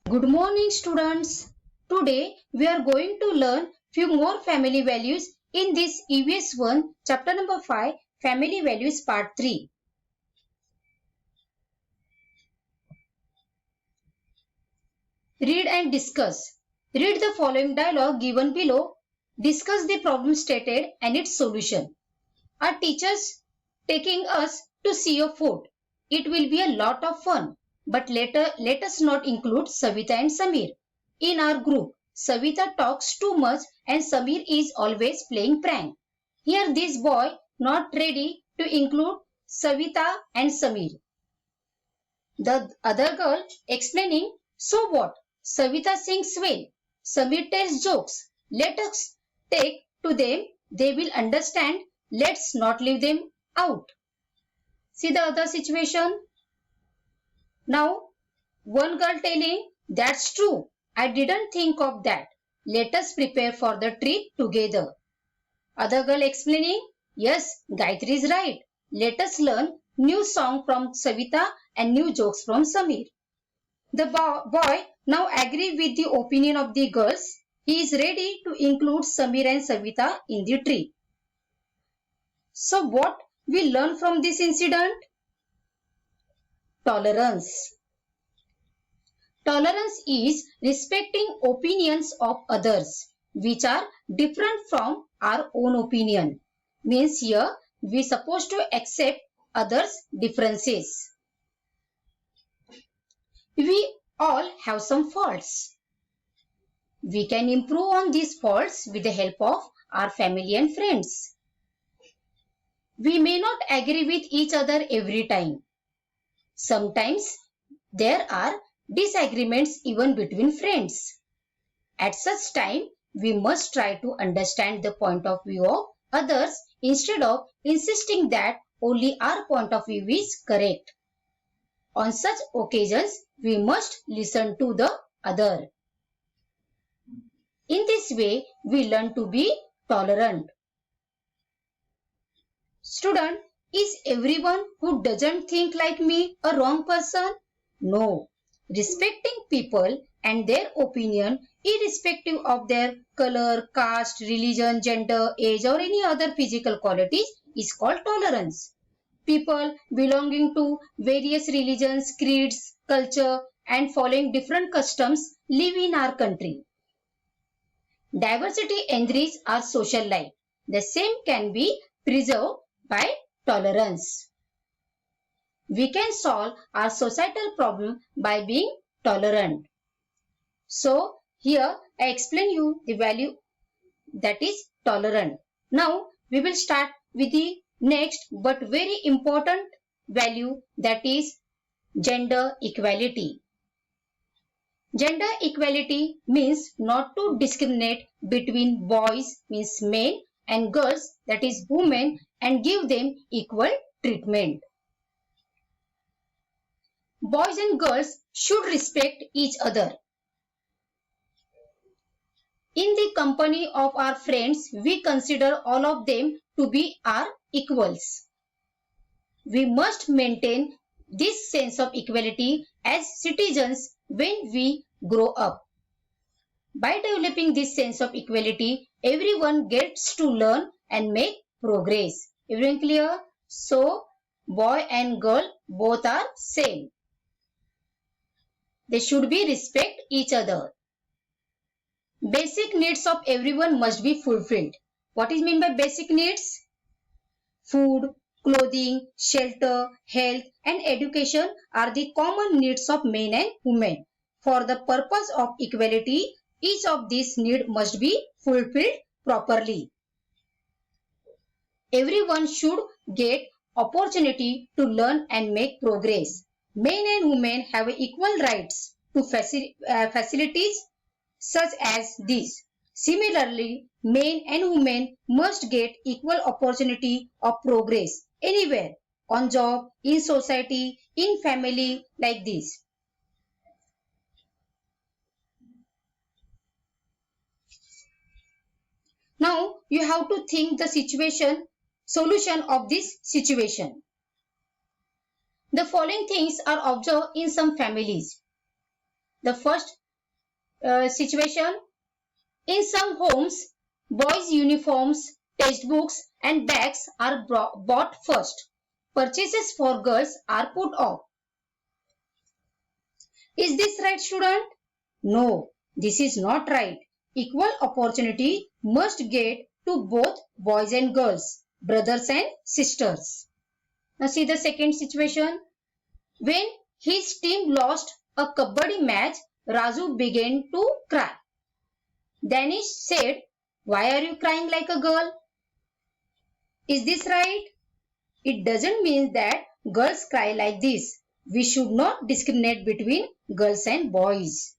Good morning students. Today we are going to learn few more family values in this EVS 1 chapter number 5 family values part 3. Read and discuss. Read the following dialogue given below. Discuss the problem stated and its solution. Our teachers taking us to see a fort. It will be a lot of fun. But later, let us not include Savita and Samir. In our group, Savita talks too much and Samir is always playing prank. Here this boy not ready to include Savita and Samir. The other girl explaining, so what? Savita sings well. Samir tells jokes. Let us take to them. They will understand. Let's not leave them out. See the other situation. Now, one girl telling, that's true. I didn't think of that. Let us prepare for the trip together. Other girl explaining, yes, Gayatri is right. Let us learn new song from Savita and new jokes from Samir. The boy now agree with the opinion of the girls. He is ready to include Samir and Savita in the trip. So what we learn from this incident? Tolerance. Tolerance is respecting opinions of others which are different from our own opinion. Means here we supposed to accept others' differences. We all have some faults. We can improve on these faults with the help of our family and friends. We may not agree with each other every time. Sometimes there are disagreements even between friends. At such time, we must try to understand the point of view of others instead of insisting that only our point of view is correct. On such occasions, we must listen to the other. In this way, we learn to be tolerant. Student, is everyone who doesn't think like me a wrong person? No. Respecting people and their opinion, irrespective of their color, caste, religion, gender, age or any other physical qualities is called tolerance. People belonging to various religions, creeds, culture and following different customs live in our country. Diversity enriches our social life. The same can be preserved by tolerance. We can solve our societal problem by being tolerant. So, here I explain you the value that is tolerant. Now, we will start with the next but very important value that is gender equality. Gender equality means not to discriminate between boys means men and girls that is women and give them equal treatment. Boys and girls should respect each other. In the company of our friends, we consider all of them to be our equals. We must maintain this sense of equality as citizens when we grow up. By developing this sense of equality, everyone gets to learn and make progress. Everyone clear? So, boy and girl both are same. They should be respect each other. Basic needs of everyone must be fulfilled. What is meant by basic needs? Food, clothing, shelter, health and education are the common needs of men and women. For the purpose of equality, each of these needs must be fulfilled properly. Everyone should get opportunity to learn and make progress. Men and women have equal rights to facilities such as these. Similarly, men and women must get equal opportunity of progress anywhere, on job, in society, in family, like this. Now, you have to think the solution of this situation. The following things are observed in some families. The first, situation. In some homes, boys' uniforms, textbooks and bags are bought first. Purchases for girls are put off. Is this right, student? No, this is not right. Equal opportunity must get to both boys and girls, brothers and sisters. Now see the second situation. When his team lost a kabaddi match, Raju began to cry. Danish said, "Why are you crying like a girl?" Is this right? It doesn't mean that girls cry like this. We should not discriminate between girls and boys.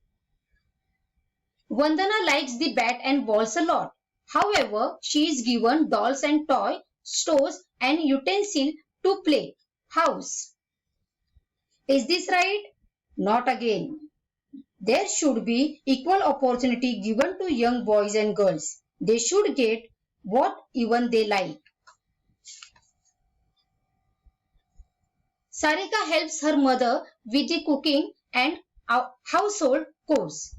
Vandana likes the bat and balls a lot. However, she is given dolls and toy stores and utensils to play house. Is this right? Not again. There should be equal opportunity given to young boys and girls. They should get what even they like. Sarika helps her mother with the cooking and household chores.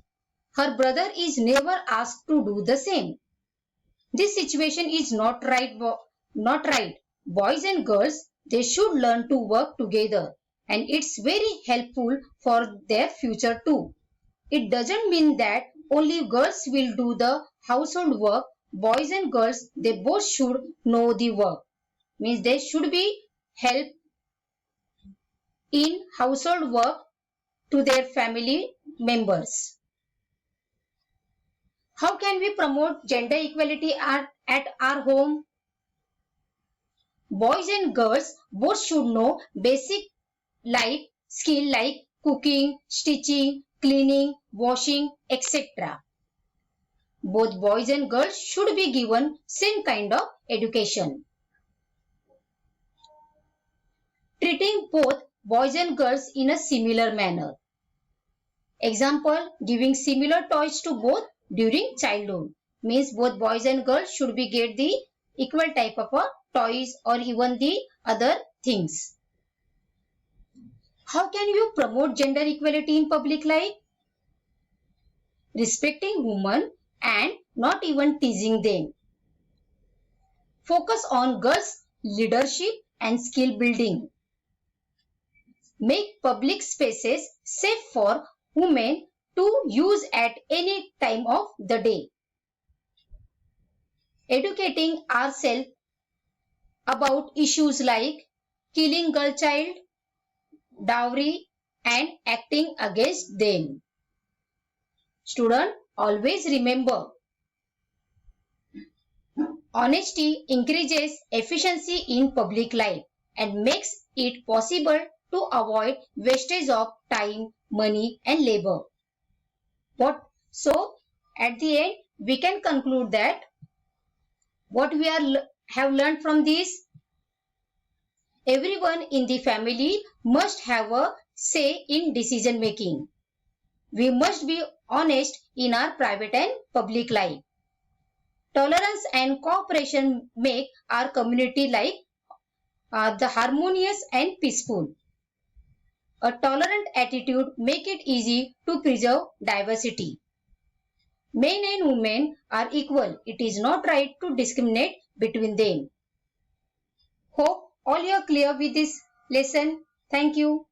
Her brother is never asked to do the same. This situation is not right. Boys and girls, they should learn to work together, and it's very helpful for their future too. It doesn't mean that only girls will do the household work. Boys and girls, they both should know the work. Means they should be help in household work to their family members. How can we promote gender equality at our home? Boys and girls both should know basic life skill like cooking, stitching, cleaning, washing, etc. Both boys and girls should be given same kind of education. Treating both boys and girls in a similar manner. Example, giving similar toys to both during childhood. Means both boys and girls should be get the equal type of toys or even the other things. How can you promote gender equality in public life? Respecting women and not even teasing them. Focus on girls' leadership and skill building. Make public spaces safe for women to use at any time of the day. Educating ourselves about issues like killing girl child, dowry and acting against them. Student, always remember, honesty increases efficiency in public life and makes it possible to avoid wastage of time, money and labor. So, at the end, we can conclude that what we have learned from this, everyone in the family must have a say in decision making. We must be honest in our private and public life. Tolerance and cooperation make our community life the harmonious and peaceful. A tolerant attitude make it easy to preserve diversity. Men and women are equal. It is not right to discriminate between them. Hope all you are clear with this lesson. Thank you.